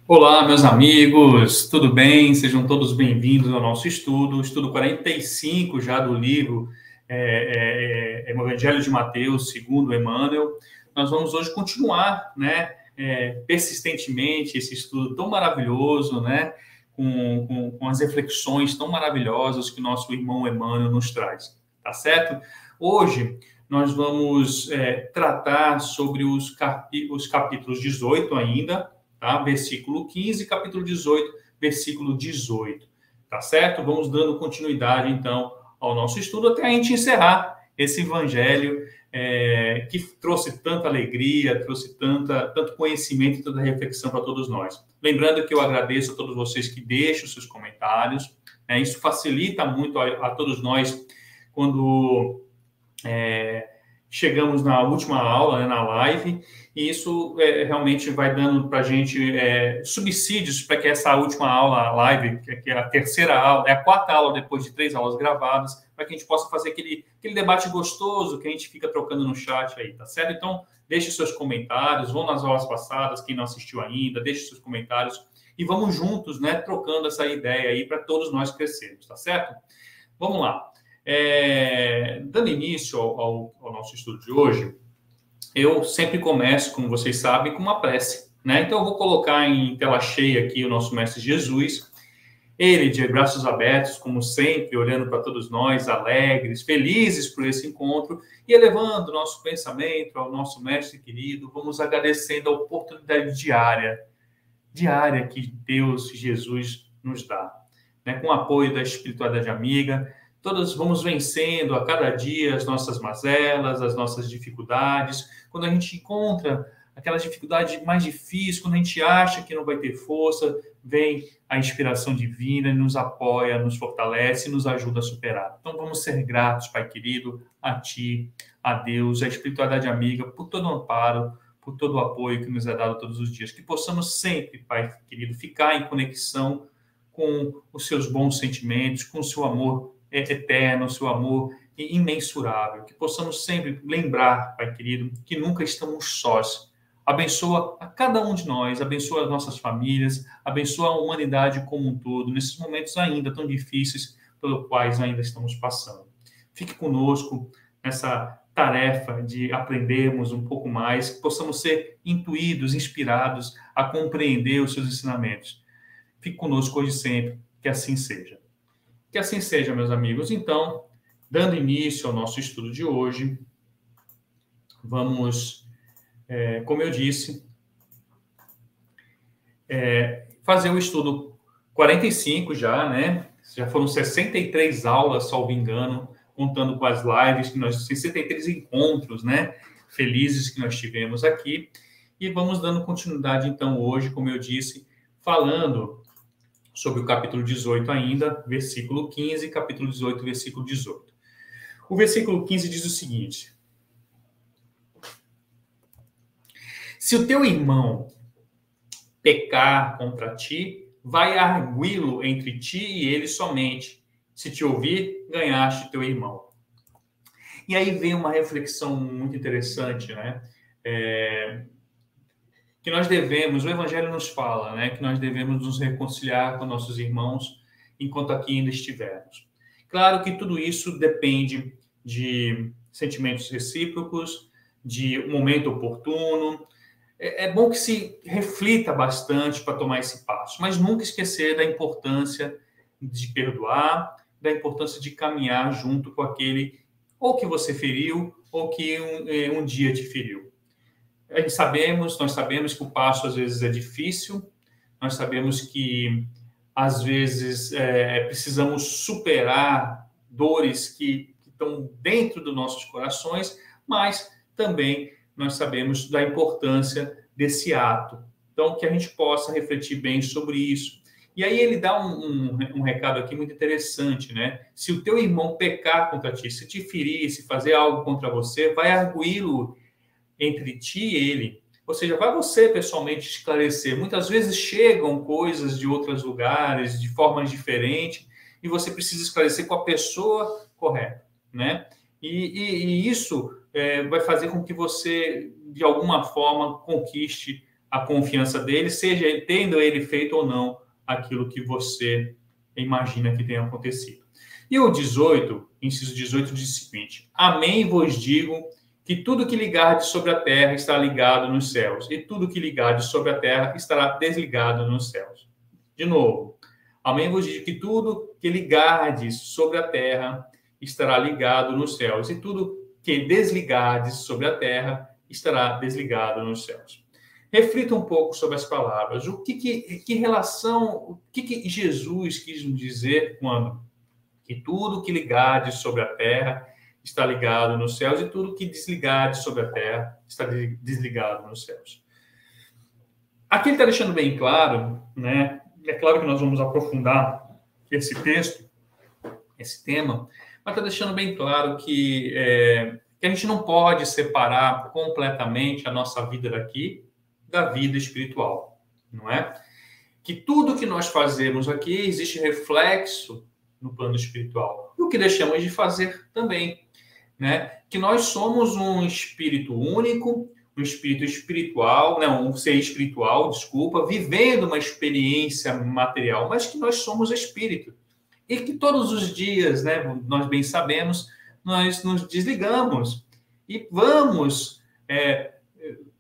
Olá, meus amigos, tudo bem? Sejam todos bem-vindos ao nosso estudo 45 já do livro Evangelho de Mateus, segundo Emmanuel. Nós vamos hoje continuar, né, persistentemente esse estudo tão maravilhoso, né, com as reflexões tão maravilhosas que nosso irmão Emmanuel nos traz, tá certo? Hoje nós vamos tratar sobre os capítulos 18 ainda, tá? Versículo 15, capítulo 18, versículo 18, tá certo? Vamos dando continuidade, então, ao nosso estudo até a gente encerrar esse evangelho que trouxe tanta alegria, trouxe tanto conhecimento e tanta reflexão para todos nós. Lembrando que eu agradeço a todos vocês que deixam os seus comentários, né? Isso facilita muito a todos nós quando chegamos na última aula, né, na live, e isso realmente vai dando para a gente subsídios para que essa última aula, a live, que é a terceira aula, é a quarta aula depois de 3 aulas gravadas, para que a gente possa fazer aquele debate gostoso que a gente fica trocando no chat aí, tá certo? Então, deixe seus comentários, vão nas aulas passadas, quem não assistiu ainda, deixe seus comentários, e vamos juntos, né, trocando essa ideia aí para todos nós crescermos, tá certo? Vamos lá. Dando início ao nosso estudo de hoje, eu sempre começo, como vocês sabem, com uma prece, né? Então, eu vou colocar em tela cheia aqui o nosso Mestre Jesus, ele de braços abertos, como sempre, olhando para todos nós, alegres, felizes por esse encontro, e elevando nosso pensamento ao nosso Mestre querido, vamos agradecendo a oportunidade diária que Deus e Jesus nos dá, né? Com o apoio da espiritualidade amiga, todos vamos vencendo a cada dia as nossas mazelas, as nossas dificuldades. Quando a gente encontra aquelas dificuldades mais difíceis, quando a gente acha que não vai ter força, vem a inspiração divina, nos apoia, nos fortalece, nos ajuda a superar. Então vamos ser gratos, Pai querido, a Ti, a Deus, a espiritualidade amiga, por todo o amparo, por todo o apoio que nos é dado todos os dias. Que possamos sempre, Pai querido, ficar em conexão com os seus bons sentimentos, com o seu amor eterno, o seu amor imensurável. Que possamos sempre lembrar, Pai querido, que nunca estamos sós. Abençoa a cada um de nós, abençoa as nossas famílias, abençoa a humanidade como um todo, nesses momentos ainda tão difíceis pelos quais ainda estamos passando. Fique conosco nessa tarefa de aprendermos um pouco mais, que possamos ser intuídos, inspirados a compreender os seus ensinamentos. Fique conosco hoje e sempre, que assim seja. Que assim seja, meus amigos. Então, dando início ao nosso estudo de hoje, vamos, como eu disse, fazer o estudo 45 já, né? Já foram 63 aulas, salvo engano, contando com as lives, 63 encontros, né? Felizes que nós tivemos aqui. E vamos dando continuidade, então, hoje, como eu disse, falando sobre o capítulo 18 ainda, versículo 15, capítulo 18, versículo 18. O versículo 15 diz o seguinte: se o teu irmão pecar contra ti, vai arguí-lo entre ti e ele somente. Se te ouvir, ganhaste teu irmão. E aí vem uma reflexão muito interessante, né? Que nós devemos, o Evangelho nos fala, né? Que nós devemos nos reconciliar com nossos irmãos enquanto aqui ainda estivermos. Claro que tudo isso depende de sentimentos recíprocos, de um momento oportuno. É bom que se reflita bastante para tomar esse passo, mas nunca esquecer da importância de perdoar, da importância de caminhar junto com aquele ou que você feriu ou que um dia te feriu. Nós sabemos que o passo às vezes é difícil, nós sabemos que às vezes precisamos superar dores que estão dentro dos nossos corações, mas também nós sabemos da importância desse ato. Então, que a gente possa refletir bem sobre isso. E aí ele dá um recado aqui muito interessante, né? Se o teu irmão pecar contra ti, se te ferir, se fazer algo contra você, vai arguí-lo entre ti e ele. Ou seja, vai você pessoalmente esclarecer. Muitas vezes chegam coisas de outros lugares, de formas diferentes, e você precisa esclarecer com a pessoa correta, né? E isso vai fazer com que você, de alguma forma, conquiste a confiança dele, seja tendo ele feito ou não aquilo que você imagina que tenha acontecido. E o 18, inciso 18, diz o seguinte: Amém vos digo que tudo que ligardes sobre a terra está ligado nos céus, e tudo que ligardes sobre a terra estará desligado nos céus. De novo, amém vos digo que tudo que ligardes sobre a terra estará ligado nos céus, e tudo que desligardes sobre a terra estará desligado nos céus. Reflita um pouco sobre as palavras. Que relação, o que Jesus quis nos dizer quando que tudo que ligardes sobre a terra está ligado nos céus e tudo que desligardes sobre a terra está desligado nos céus? Aqui ele está deixando bem claro, né? É claro que nós vamos aprofundar esse texto, esse tema, mas está deixando bem claro que a gente não pode separar completamente a nossa vida daqui da vida espiritual, não é? Que tudo que nós fazemos aqui existe reflexo no plano espiritual. E o que deixamos de fazer também, né? Que nós somos um espírito único, um espírito espiritual, não, um ser espiritual, desculpa, vivendo uma experiência material, mas que nós somos espírito. E que todos os dias, né, nós bem sabemos, nós nos desligamos e vamos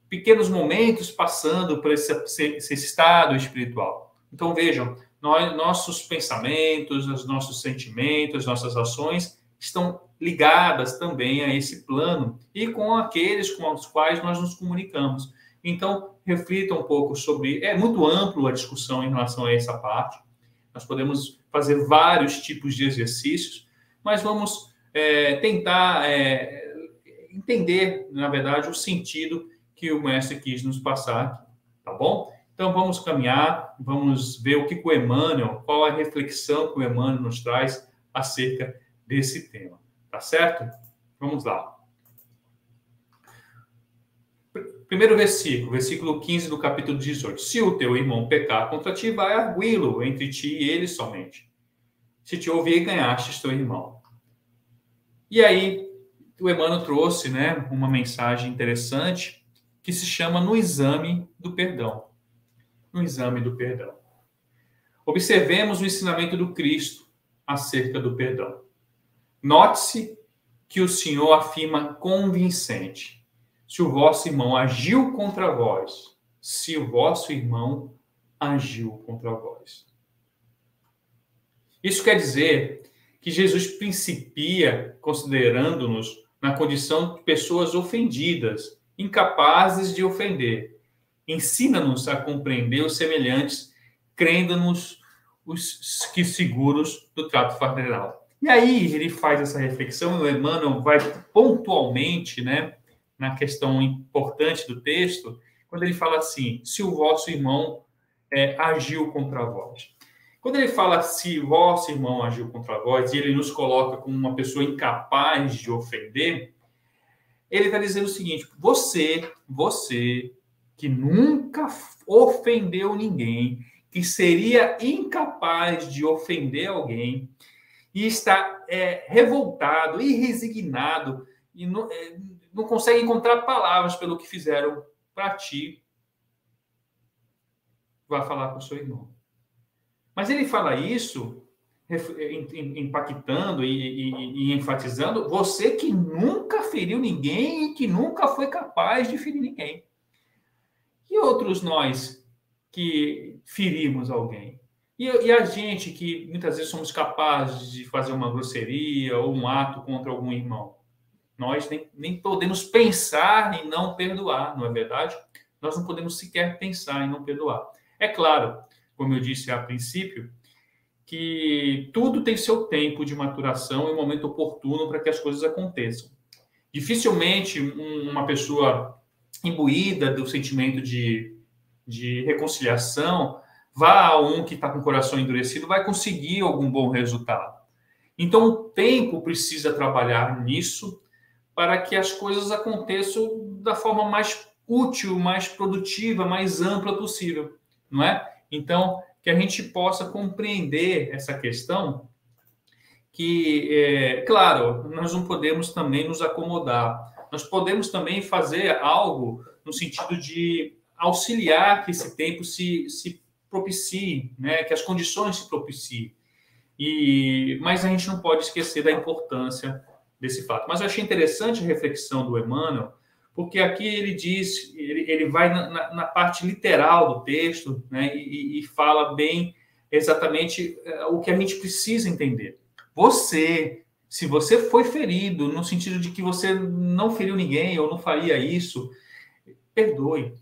pequenos momentos passando por esse estado espiritual. Então, vejam, nossos pensamentos, os nossos sentimentos, nossas ações estão ligadas também a esse plano e com aqueles com os quais nós nos comunicamos. Então, reflita um pouco sobre... É muito ampla a discussão em relação a essa parte. Nós podemos fazer vários tipos de exercícios, mas vamos tentar entender, na verdade, o sentido que o mestre quis nos passar aqui, tá bom? Então, vamos caminhar, vamos ver o que o Emmanuel, qual a reflexão que o Emmanuel nos traz acerca desse tema, tá certo? Vamos lá. Primeiro versículo 15 do capítulo 18. Se o teu irmão pecar contra ti, vai arguí-lo entre ti e ele somente. Se te ouvir, ganhastes teu irmão. E aí, o Emmanuel trouxe, né, uma mensagem interessante que se chama No Exame do Perdão. No Exame do Perdão. Observemos o ensinamento do Cristo acerca do perdão. Note-se que o Senhor afirma convincente: se o vosso irmão agiu contra vós, se o vosso irmão agiu contra vós. Isso quer dizer que Jesus principia considerando-nos na condição de pessoas ofendidas, incapazes de ofender. Ensina-nos a compreender os semelhantes, crendo-nos os que seguros do trato fraternal. E aí ele faz essa reflexão, o Emmanuel vai pontualmente, né, na questão importante do texto, quando ele fala assim: se o vosso irmão agiu contra vós. Quando ele fala se vosso irmão agiu contra vós, e ele nos coloca como uma pessoa incapaz de ofender, ele está dizendo o seguinte: você que nunca ofendeu ninguém, que seria incapaz de ofender alguém, e está revoltado e resignado, e não consegue encontrar palavras pelo que fizeram para ti, vai falar com o seu irmão. Mas ele fala isso impactando e enfatizando você que nunca feriu ninguém e que nunca foi capaz de ferir ninguém. E outros nós que ferimos alguém? E a gente que muitas vezes somos capazes de fazer uma grosseria ou um ato contra algum irmão? Nós nem podemos pensar em não perdoar, não é verdade? Nós não podemos sequer pensar em não perdoar. É claro, como eu disse a princípio, que tudo tem seu tempo de maturação e um momento oportuno para que as coisas aconteçam. Dificilmente uma pessoa imbuída do sentimento de reconciliação vá a um que está com o coração endurecido, vai conseguir algum bom resultado. Então, o tempo precisa trabalhar nisso para que as coisas aconteçam da forma mais útil, mais produtiva, mais ampla possível, não é? Então, que a gente possa compreender essa questão que, claro, nós não podemos também nos acomodar. Nós podemos também fazer algo no sentido de auxiliar que esse tempo se propicie, né? Que as condições se propiciem. Mas a gente não pode esquecer da importância desse fato. Mas eu achei interessante a reflexão do Emmanuel, porque aqui ele diz, ele vai na parte literal do texto, né, e fala bem exatamente o que a gente precisa entender. Se você foi ferido, no sentido de que você não feriu ninguém ou não faria isso, perdoe,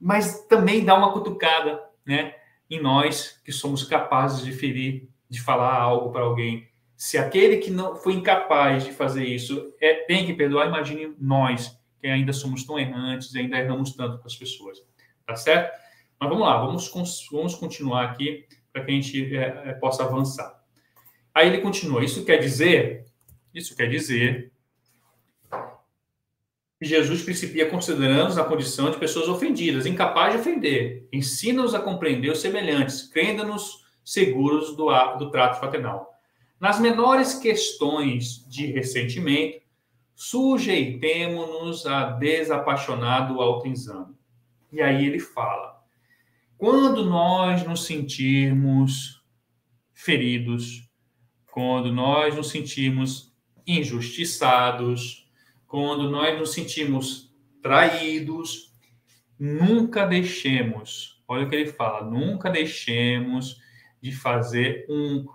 mas também dá uma cutucada, né, em nós que somos capazes de ferir, de falar algo para alguém. Se aquele que não foi incapaz de fazer isso tem que perdoar, imagine nós, que ainda somos tão errantes, ainda erramos tanto com as pessoas. Tá certo? Mas vamos lá, vamos continuar aqui para que a gente possa avançar. Aí ele continua. Isso quer dizer que Jesus principia considerando-nos na condição de pessoas ofendidas, incapazes de ofender. Ensina-nos a compreender os semelhantes, crendo-nos seguros do trato fraternal. Nas menores questões de ressentimento, sujeitemo-nos a desapaixonado autoexame. E aí ele fala, quando nós nos sentirmos feridos, quando nós nos sentimos injustiçados, quando nós nos sentimos traídos, nunca deixemos, olha o que ele fala, nunca deixemos de fazer um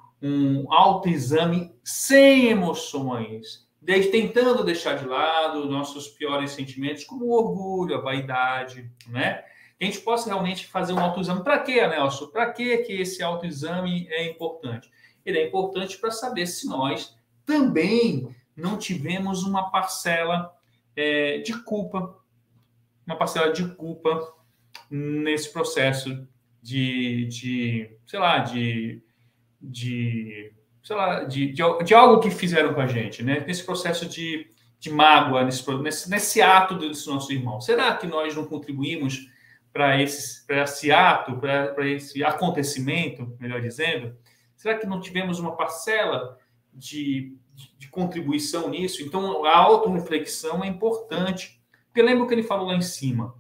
autoexame sem emoções, tentando deixar de lado nossos piores sentimentos, como o orgulho, a vaidade, né? Que a gente possa realmente fazer um autoexame. Para quê, Nelson? Para que esse autoexame é importante? Ele é importante para saber se nós também não tivemos uma parcela de culpa, nesse processo de algo que fizeram com a gente, né? Nesse processo de mágoa, nesse ato desse nosso irmão. Será que nós não contribuímos para esse ato, para esse acontecimento, melhor dizendo? Será que não tivemos uma parcela de contribuição nisso? Então, a autorreflexão é importante. Porque lembra o que ele falou lá em cima?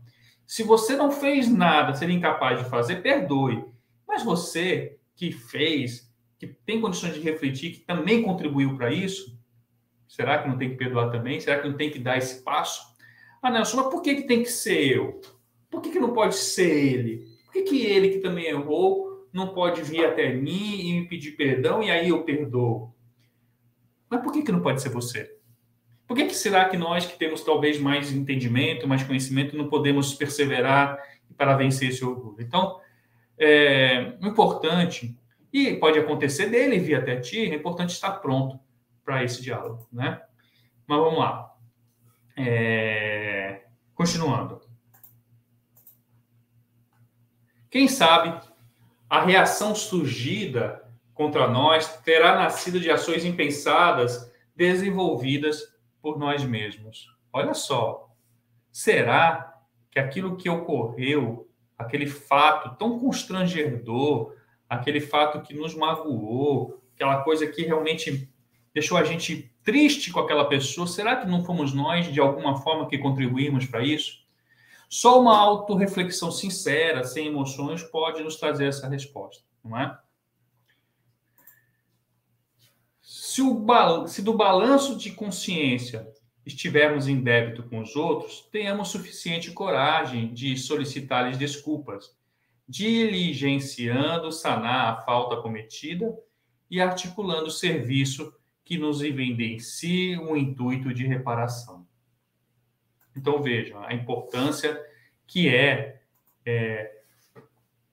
Se você não fez nada, seria incapaz de fazer, perdoe. Mas você que fez, que tem condições de refletir, que também contribuiu para isso, será que não tem que perdoar também? Será que não tem que dar esse passo? Ah, Nelson, mas por que tem que ser eu? Por que não pode ser ele? Por que ele que também errou não pode vir até mim e me pedir perdão e aí eu perdoo? Mas por que não pode ser você? Por que será que nós, que temos talvez mais entendimento, mais conhecimento, não podemos perseverar para vencer esse orgulho? Então, o importante, e pode acontecer dele vir até ti, é importante estar pronto para esse diálogo, né? Mas vamos lá. Continuando. Quem sabe a reação surgida contra nós terá nascido de ações impensadas desenvolvidas por nós mesmos. Olha só, será que aquilo que ocorreu, aquele fato tão constrangedor, aquele fato que nos magoou, aquela coisa que realmente deixou a gente triste com aquela pessoa, será que não fomos nós, de alguma forma, que contribuímos para isso? Só uma autorreflexão sincera, sem emoções, pode nos trazer essa resposta, não é? Se do balanço de consciência estivermos em débito com os outros, tenhamos suficiente coragem de solicitar-lhes desculpas, diligenciando sanar a falta cometida e articulando o serviço que nos evidencie um intuito de reparação. Então, vejam a importância que é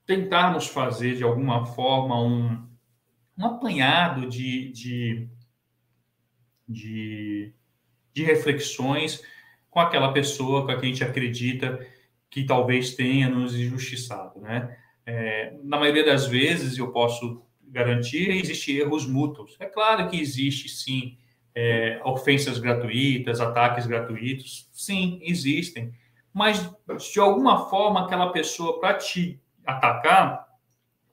tentarmos fazer, de alguma forma, um apanhado de reflexões com aquela pessoa com a que a gente acredita que talvez tenha nos injustiçado, né? Na maioria das vezes, eu posso garantir, existem erros mútuos. É claro que existe, sim, ofensas gratuitas, ataques gratuitos, sim, existem. Mas, de alguma forma, aquela pessoa, para te atacar,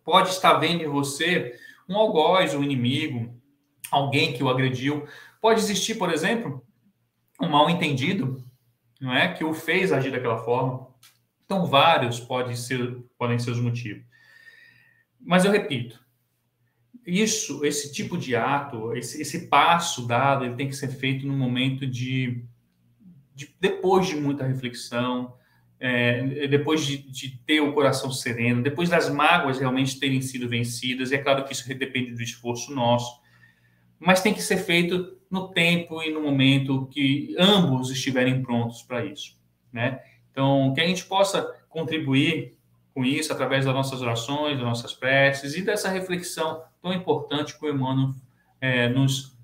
pode estar vendo em você um algoz, um inimigo, alguém que o agrediu. Pode existir, por exemplo, um mal-entendido não é, que o fez agir daquela forma. Então, vários podem ser os motivos. Mas eu repito, esse tipo de ato, esse passo dado, ele tem que ser feito no momento depois de muita reflexão, depois de ter o coração sereno, depois das mágoas realmente terem sido vencidas. E é claro que isso depende do esforço nosso, mas tem que ser feito no tempo e no momento que ambos estiverem prontos para isso, né? Então, que a gente possa contribuir com isso através das nossas orações, das nossas preces e dessa reflexão tão importante que o Emmanuel nos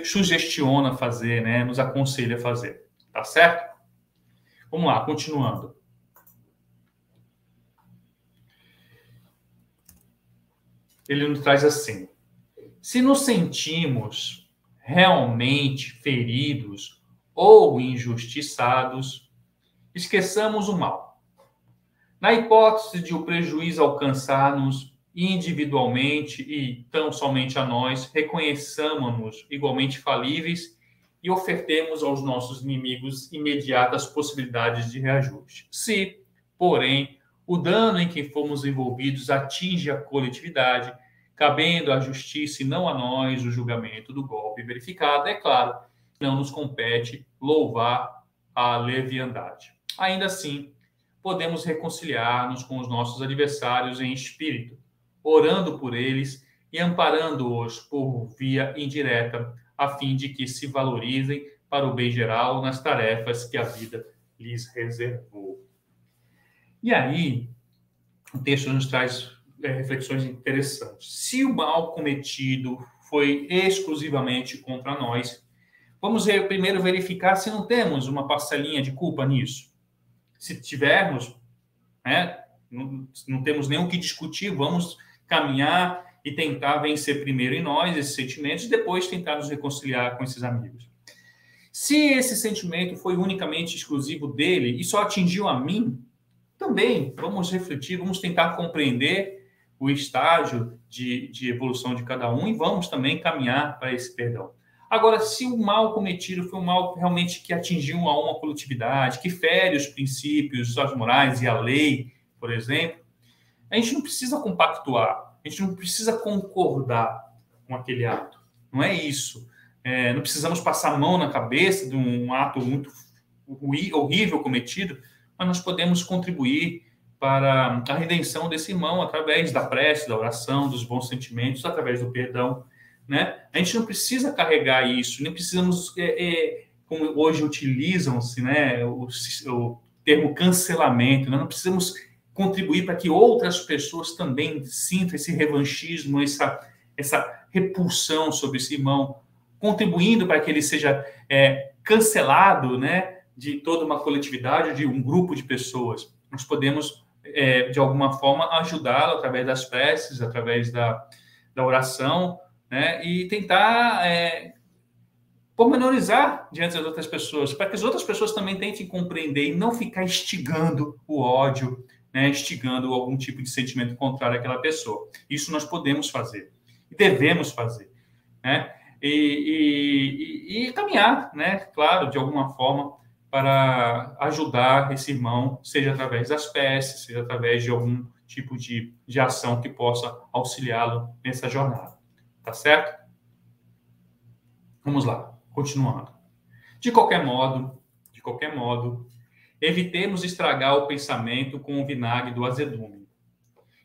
sugestiona a fazer, né? Nos aconselha a fazer. Tá certo? Vamos lá, continuando. Ele nos traz assim: se nos sentimos realmente feridos ou injustiçados, esqueçamos o mal. Na hipótese de o prejuízo alcançar-nos individualmente e tão somente a nós, reconheçamos-nos igualmente falíveis e ofertemos aos nossos inimigos imediatas possibilidades de reajuste. Se, porém, o dano em que fomos envolvidos atinge a coletividade, cabendo à justiça e não a nós o julgamento do golpe verificado, é claro, não nos compete louvar a leviandade. Ainda assim, podemos reconciliar-nos com os nossos adversários em espírito, orando por eles e amparando-os por via indireta, a fim de que se valorizem para o bem geral nas tarefas que a vida lhes reservou. E aí, o texto nos traz reflexões interessantes. Se o mal cometido foi exclusivamente contra nós, vamos primeiro verificar se não temos uma parcelinha de culpa nisso. Se tivermos, né, não temos nem o que discutir, vamos caminhar e tentar vencer primeiro em nós esses sentimentos e depois tentar nos reconciliar com esses amigos. Se esse sentimento foi unicamente exclusivo dele e só atingiu a mim, também vamos refletir, vamos tentar compreender o estágio de evolução de cada um e vamos também caminhar para esse perdão. Agora, se o mal cometido foi um mal realmente que atingiu a uma coletividade, que fere os princípios, as morais e a lei, por exemplo, a gente não precisa compactuar, a gente não precisa concordar com aquele ato. Não é isso. Não precisamos passar a mão na cabeça de um ato muito horrível cometido, mas nós podemos contribuir para a redenção desse irmão através da prece, da oração, dos bons sentimentos, através do perdão, né? A gente não precisa carregar isso, nem precisamos, como hoje utilizam-se, né, o termo cancelamento, né? Não precisamos contribuir para que outras pessoas também sintam esse revanchismo, essa repulsão sobre esse irmão, contribuindo para que ele seja cancelado, né, de toda uma coletividade, de um grupo de pessoas. Nós podemos, de alguma forma, ajudá-lo através das preces, através da oração, né, e tentar pormenorizar diante das outras pessoas, para que as outras pessoas também tentem compreender e não ficar instigando o ódio, né, instigando algum tipo de sentimento contrário àquela pessoa. Isso nós podemos fazer e devemos fazer, né? E caminhar, né, claro, de alguma forma, para ajudar esse irmão, seja através das preces, seja através de algum tipo de ação que possa auxiliá-lo nessa jornada. Tá certo? Vamos lá, continuando. De qualquer modo, evitemos estragar o pensamento com o vinagre do azedume.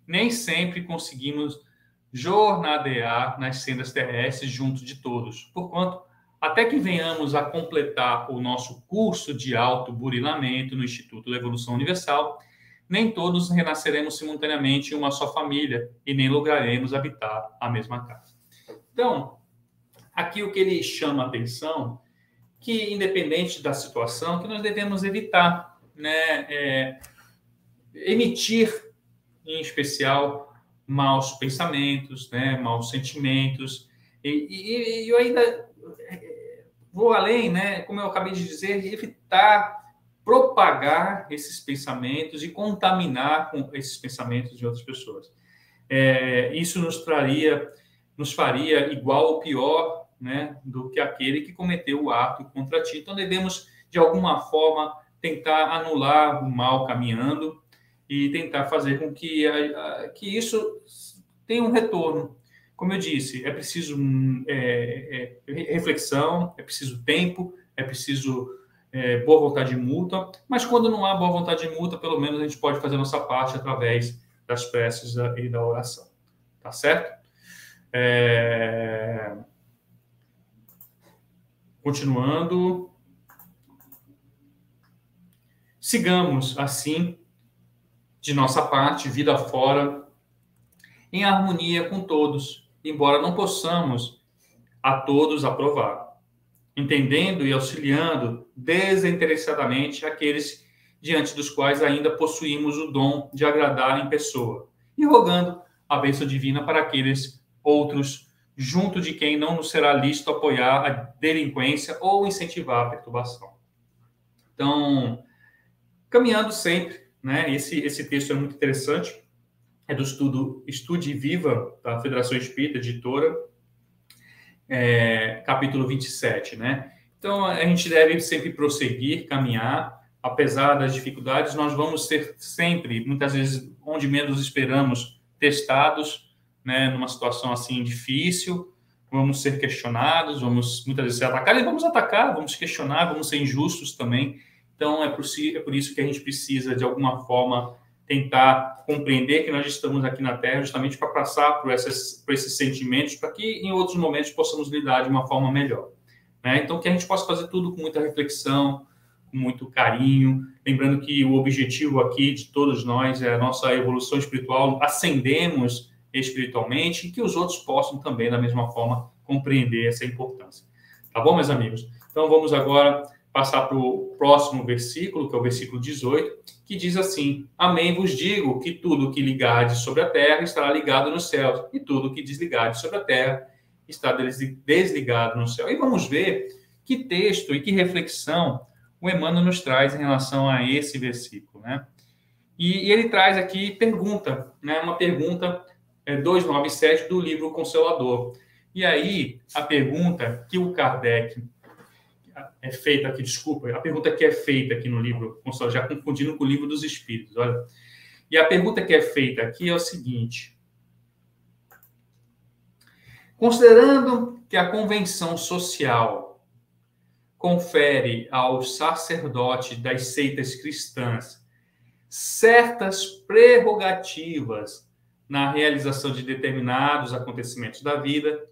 Nem sempre conseguimos jornadear nas sendas terrestres junto de todos, porquanto, até que venhamos a completar o nosso curso de autoburilamento no Instituto da Evolução Universal, nem todos renasceremos simultaneamente em uma só família e nem lograremos habitar a mesma casa. Então, aqui o que ele chama a atenção, que independente da situação, que nós devemos evitar, né, emitir, em especial, maus pensamentos, né, maus sentimentos, e eu ainda vou além, né, como eu acabei de dizer, evitar propagar esses pensamentos e contaminar com esses pensamentos de outras pessoas. Isso nos faria igual ou pior né, do que aquele que cometeu o ato contra ti. Então, devemos, de alguma forma, tentar anular o mal caminhando e tentar fazer com que isso tenha um retorno. Como eu disse, é preciso reflexão, é preciso tempo, é preciso boa vontade mútua, mas quando não há boa vontade mútua, pelo menos a gente pode fazer a nossa parte através das preces e da oração. Tá certo? Continuando. Sigamos, assim, de nossa parte, vida fora, em harmonia com todos, embora não possamos a todos aprovar, entendendo e auxiliando desinteressadamente aqueles diante dos quais ainda possuímos o dom de agradar em pessoa, e rogando a bênção divina para aqueles outros, junto de quem não nos será lícito apoiar a delinquência ou incentivar a perturbação. Então, caminhando sempre, né? Esse texto é muito interessante, é do estudo Estude e Viva, da Federação Espírita, editora, capítulo 27, né? Então, a gente deve sempre prosseguir, caminhar, apesar das dificuldades, nós vamos ser sempre, muitas vezes, onde menos esperamos, testados, né? Numa situação assim difícil, vamos ser questionados, vamos muitas vezes ser atacados, e vamos atacar, vamos questionar, vamos ser injustos também. Então, é por isso que a gente precisa, de alguma forma, tentar compreender que nós estamos aqui na Terra justamente para passar por esses sentimentos, para que em outros momentos possamos lidar de uma forma melhor. Né? Então, que a gente possa fazer tudo com muita reflexão, com muito carinho, lembrando que o objetivo aqui de todos nós é a nossa evolução espiritual, ascendemos espiritualmente, e que os outros possam também, da mesma forma, compreender essa importância. Tá bom, meus amigos? Então, vamos agora passar para o próximo versículo, que é o versículo 18, que diz assim: Amém vos digo que tudo que ligardes sobre a terra estará ligado nos céus, e tudo que desligardes sobre a terra está desligado no céu. E vamos ver que texto e que reflexão o Emmanuel nos traz em relação a esse versículo, né? E ele traz aqui pergunta, né? Uma pergunta 297 do livro Consolador. E aí, a pergunta que o Kardec é feita aqui, desculpa, a pergunta que é feita aqui no livro, já confundindo com o Livro dos Espíritos, olha. E a pergunta que é feita aqui é o seguinte: considerando que a convenção social confere aos sacerdotes das seitas cristãs certas prerrogativas na realização de determinados acontecimentos da vida,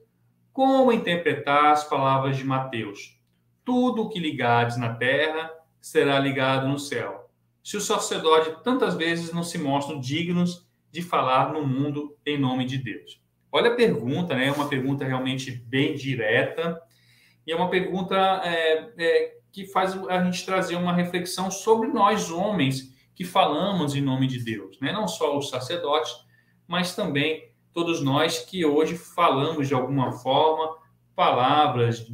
como interpretar as palavras de Mateus? Tudo o que ligares na terra será ligado no céu. Se o sacerdote tantas vezes não se mostram dignos de falar no mundo em nome de Deus. Olha a pergunta, né? É uma pergunta realmente bem direta e é uma pergunta que faz a gente trazer uma reflexão sobre nós homens que falamos em nome de Deus, né? Não só os sacerdotes, mas também todos nós que hoje falamos de alguma forma palavras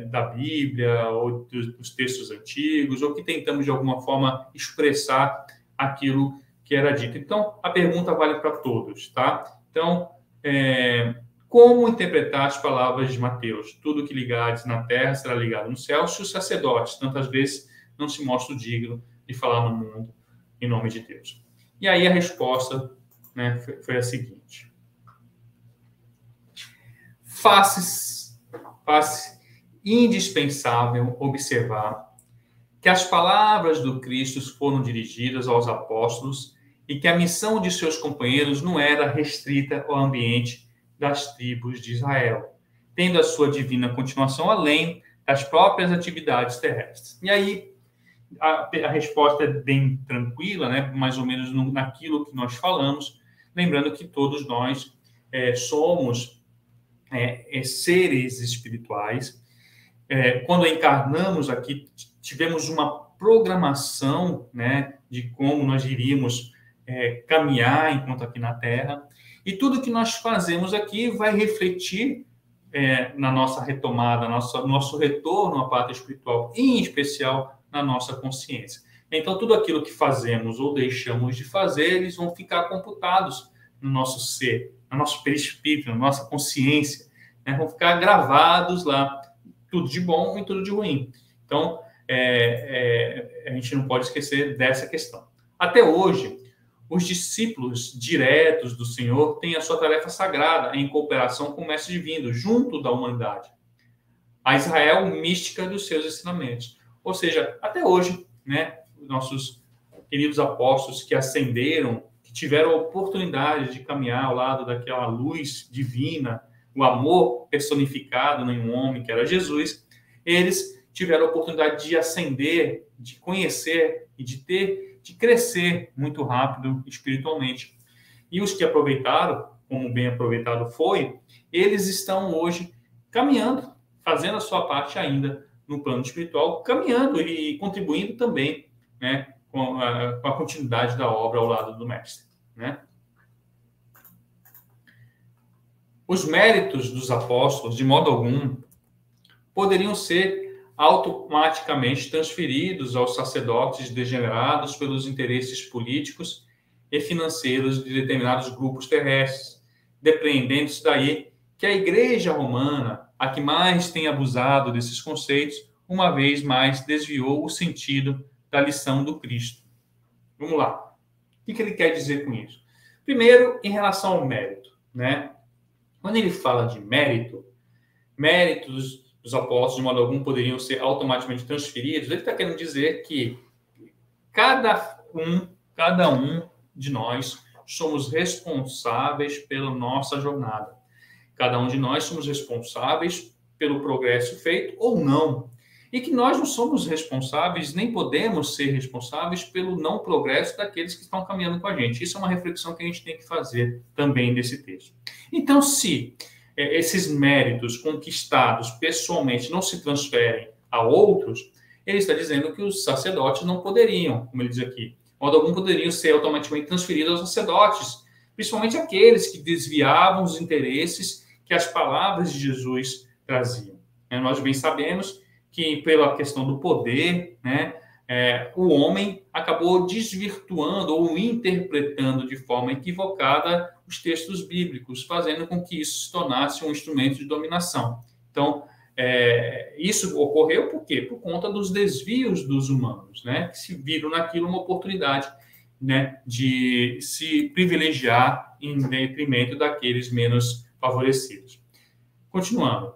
da Bíblia ou dos textos antigos, ou que tentamos de alguma forma expressar aquilo que era dito. Então, a pergunta vale para todos, tá? Então, como interpretar as palavras de Mateus? Tudo que ligares na terra será ligado no céu, se os sacerdotes tantas vezes não se mostram dignos de falar no mundo em nome de Deus. E aí a resposta, né, foi a seguinte: faz indispensável observar que as palavras do Cristo foram dirigidas aos apóstolos e que a missão de seus companheiros não era restrita ao ambiente das tribos de Israel, tendo a sua divina continuação além das próprias atividades terrestres. E aí a resposta é bem tranquila, né? Mais ou menos naquilo que nós falamos, lembrando que todos nós somos seres espirituais. Quando encarnamos aqui, tivemos uma programação, né, de como nós iríamos caminhar enquanto aqui na Terra, e tudo que nós fazemos aqui vai refletir na nossa retomada, nosso retorno à pátria espiritual, em especial na nossa consciência. Então, tudo aquilo que fazemos ou deixamos de fazer, eles vão ficar computados no nosso ser, no nosso perispírito, na nossa consciência. né? Vão ficar gravados lá, tudo de bom e tudo de ruim. Então, a gente não pode esquecer dessa questão. Até hoje, os discípulos diretos do Senhor têm a sua tarefa sagrada em cooperação com o Mestre Divino, junto da humanidade. A Israel mística dos seus ensinamentos. Ou seja, até hoje, né, nossos queridos apóstolos que ascenderam, que tiveram a oportunidade de caminhar ao lado daquela luz divina, o amor personificado em um homem, que era Jesus, eles tiveram a oportunidade de ascender, de conhecer e de crescer muito rápido espiritualmente. E os que aproveitaram, como bem aproveitado foi, eles estão hoje caminhando, fazendo a sua parte ainda no plano espiritual, caminhando e contribuindo também, né, com a continuidade da obra ao lado do Mestre, né? Os méritos dos apóstolos, de modo algum, poderiam ser automaticamente transferidos aos sacerdotes degenerados pelos interesses políticos e financeiros de determinados grupos terrestres, depreendendo-se daí que a Igreja Romana, a que mais tem abusado desses conceitos, uma vez mais desviou o sentido da lição do Cristo. Vamos lá. O que ele quer dizer com isso? Primeiro, em relação ao mérito, né? Quando ele fala de mérito, méritos dos apóstolos, de modo algum, poderiam ser automaticamente transferidos. Ele está querendo dizer que cada um de nós somos responsáveis pela nossa jornada. Cada um de nós somos responsáveis pelo progresso feito ou não. E que nós não somos responsáveis, nem podemos ser responsáveis pelo não progresso daqueles que estão caminhando com a gente. Isso é uma reflexão que a gente tem que fazer também nesse texto. Então, se esses méritos conquistados pessoalmente não se transferem a outros, ele está dizendo que os sacerdotes não poderiam, como ele diz aqui, ou algum poderiam ser automaticamente transferidos aos sacerdotes, principalmente aqueles que desviavam os interesses que as palavras de Jesus traziam. Nós bem sabemos que, pela questão do poder, né, o homem acabou desvirtuando ou interpretando de forma equivocada os textos bíblicos, fazendo com que isso se tornasse um instrumento de dominação. Então, isso ocorreu por quê? Por conta dos desvios dos humanos, né, que se viram naquilo uma oportunidade, né, de se privilegiar em detrimento daqueles menos favorecidos. Continuando.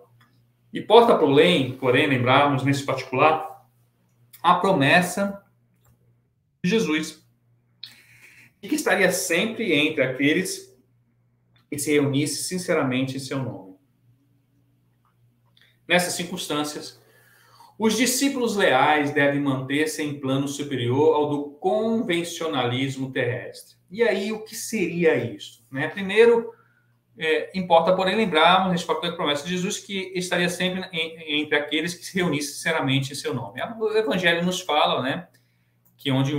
Importa, porém, lembrarmos nesse particular a promessa de Jesus, e que estaria sempre entre aqueles que se reunissem sinceramente em seu nome. Nessas circunstâncias, os discípulos leais devem manter-se em plano superior ao do convencionalismo terrestre. E aí, o que seria isso? Né? Primeiro, importa, porém, lembrarmos, nesse papel da promessa de Jesus, que estaria sempre entre aqueles que se reunissem sinceramente em seu nome. O Evangelho nos fala, né, que onde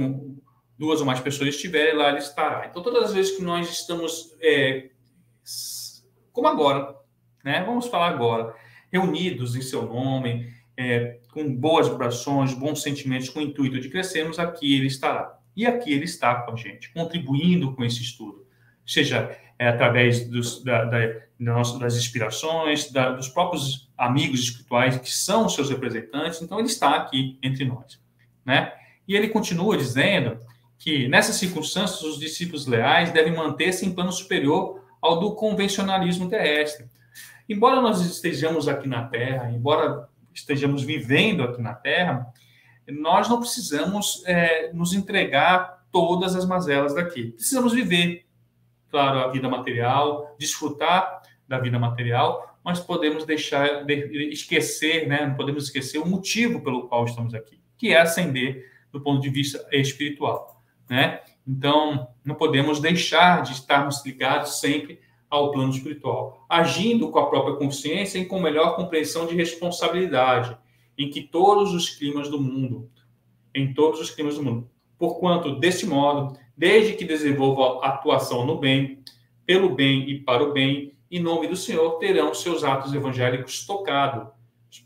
duas ou mais pessoas estiverem, lá ele estará. Então, todas as vezes que nós estamos, como agora, né, vamos falar agora, reunidos em seu nome, com boas vibrações, bons sentimentos, com o intuito de crescermos, aqui ele estará. E aqui ele está com a gente, contribuindo com esse estudo. Seja através das inspirações, dos próprios amigos espirituais que são os seus representantes. Então, ele está aqui entre nós, né? E ele continua dizendo que, nessas circunstâncias, os discípulos leais devem manter-se em plano superior ao do convencionalismo terrestre. Embora nós estejamos aqui na Terra, embora estejamos vivendo aqui na Terra, nós não precisamos nos entregar todas as mazelas daqui. Precisamos viver, claro, a vida material, desfrutar da vida material, mas podemos esquecer, né? Não podemos esquecer o motivo pelo qual estamos aqui, que é ascender do ponto de vista espiritual, né? Então, não podemos deixar de estarmos ligados sempre ao plano espiritual, agindo com a própria consciência e com melhor compreensão de responsabilidade em todos os climas do mundo, porquanto, deste modo, desde que desenvolva atuação no bem, pelo bem e para o bem, em nome do Senhor, terão seus atos evangélicos tocados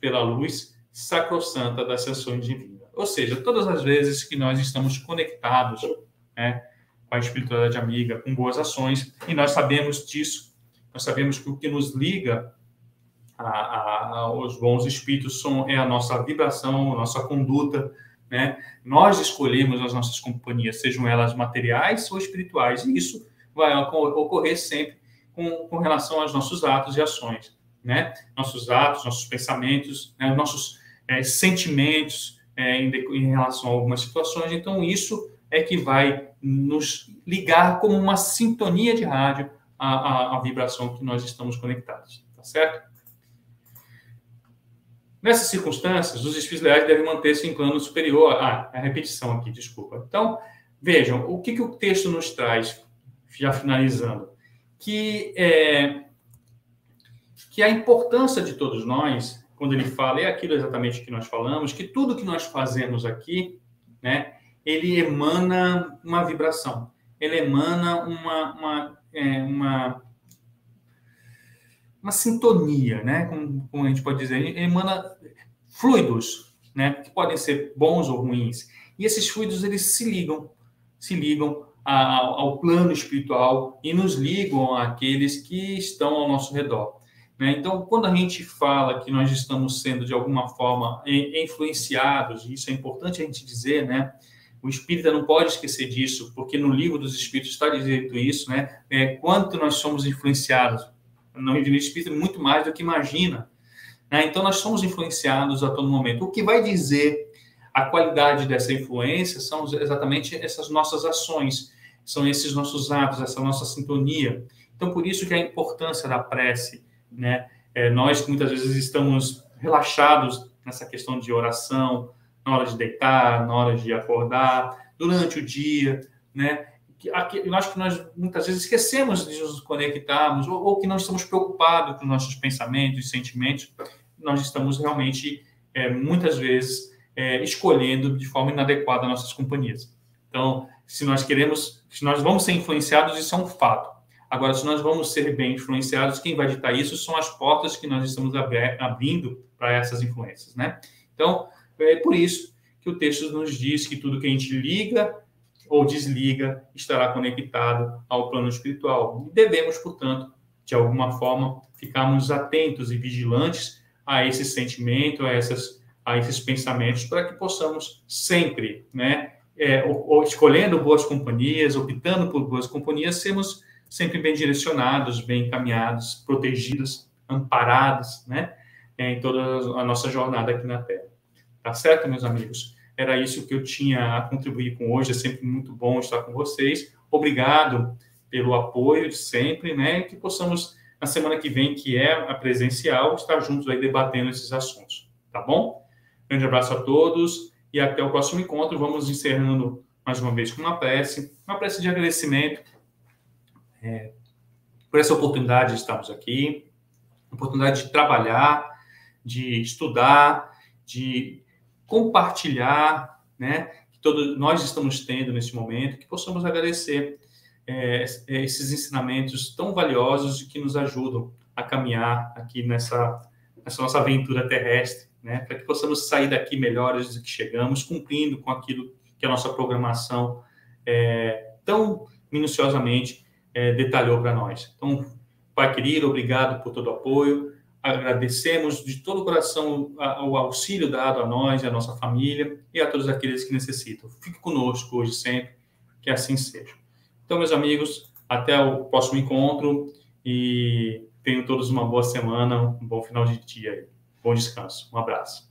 pela luz sacrossanta das sessões divinas. Ou seja, todas as vezes que nós estamos conectados, né, com a espiritualidade amiga, com boas ações, e nós sabemos disso, nós sabemos que o que nos liga Os bons espíritos é a nossa vibração, a nossa conduta, né? Nós escolhemos as nossas companhias, sejam elas materiais ou espirituais, e isso vai ocorrer sempre com relação aos nossos atos e ações, né? Nossos atos, nossos pensamentos, né? Nossos sentimentos em relação a algumas situações. Então, isso é que vai nos ligar como uma sintonia de rádio à vibração que nós estamos conectados, tá certo? Nessas circunstâncias, os espíritos leais devem manter-se em plano superior. A repetição aqui, desculpa. Então, vejam, o que o texto nos traz, já finalizando, que a importância de todos nós, quando ele fala, é aquilo exatamente que nós falamos, que tudo que nós fazemos aqui, né, ele emana uma vibração, ele emana uma sintonia, né? Como a gente pode dizer, ele emana fluidos, né? Que podem ser bons ou ruins. E esses fluidos, eles se ligam ao plano espiritual e nos ligam àqueles que estão ao nosso redor, né? Então, quando a gente fala que nós estamos sendo, de alguma forma, influenciados, e isso é importante a gente dizer, né? O espírita não pode esquecer disso, porque no livro dos espíritos está dito isso, né? Quanto nós somos influenciados. No livro espírita, muito mais do que imagina, né? Então, nós somos influenciados a todo momento. O que vai dizer a qualidade dessa influência são exatamente essas nossas ações, são esses nossos atos, essa nossa sintonia. Então, por isso que a importância da prece, né? Nós, muitas vezes, estamos relaxados nessa questão de oração, na hora de deitar, na hora de acordar, durante o dia, né? Eu acho que nós, muitas vezes, esquecemos de nos conectarmos, ou que não estamos preocupados com nossos pensamentos e sentimentos. Nós estamos realmente, muitas vezes, escolhendo de forma inadequada nossas companhias. Então, se nós vamos ser influenciados, isso é um fato. Agora, se nós vamos ser bem influenciados, quem vai ditar isso são as portas que nós estamos abrindo para essas influências, né? Então, é por isso que o texto nos diz que tudo que a gente liga ou desliga estará conectado ao plano espiritual. E devemos, portanto, de alguma forma, ficarmos atentos e vigilantes a esse sentimento, a esses pensamentos, para que possamos sempre, né, escolhendo boas companhias, optando por boas companhias, sermos sempre bem direcionados, bem encaminhados, protegidos, amparados, né, em toda a nossa jornada aqui na Terra. Tá certo, meus amigos? Era isso que eu tinha a contribuir com hoje. É sempre muito bom estar com vocês. Obrigado pelo apoio de sempre, né? Que possamos, na semana que vem, que é a presencial, estar juntos aí debatendo esses assuntos. Tá bom? Grande abraço a todos e até o próximo encontro. Vamos encerrando mais uma vez com uma prece de agradecimento por essa oportunidade de estarmos aqui, oportunidade de trabalhar, de estudar, de compartilhar, né, que todos nós estamos tendo nesse momento, que possamos agradecer esses ensinamentos tão valiosos e que nos ajudam a caminhar aqui nessa nossa aventura terrestre, né, para que possamos sair daqui melhores do que chegamos, cumprindo com aquilo que a nossa programação tão minuciosamente detalhou para nós. Então, Pai querido, obrigado por todo o apoio. Agradecemos de todo o coração o auxílio dado a nós e a nossa família e a todos aqueles que necessitam. Fique conosco hoje sempre, que assim seja. Então, meus amigos, até o próximo encontro e tenham todos uma boa semana, um bom final de dia. Bom descanso. Um abraço.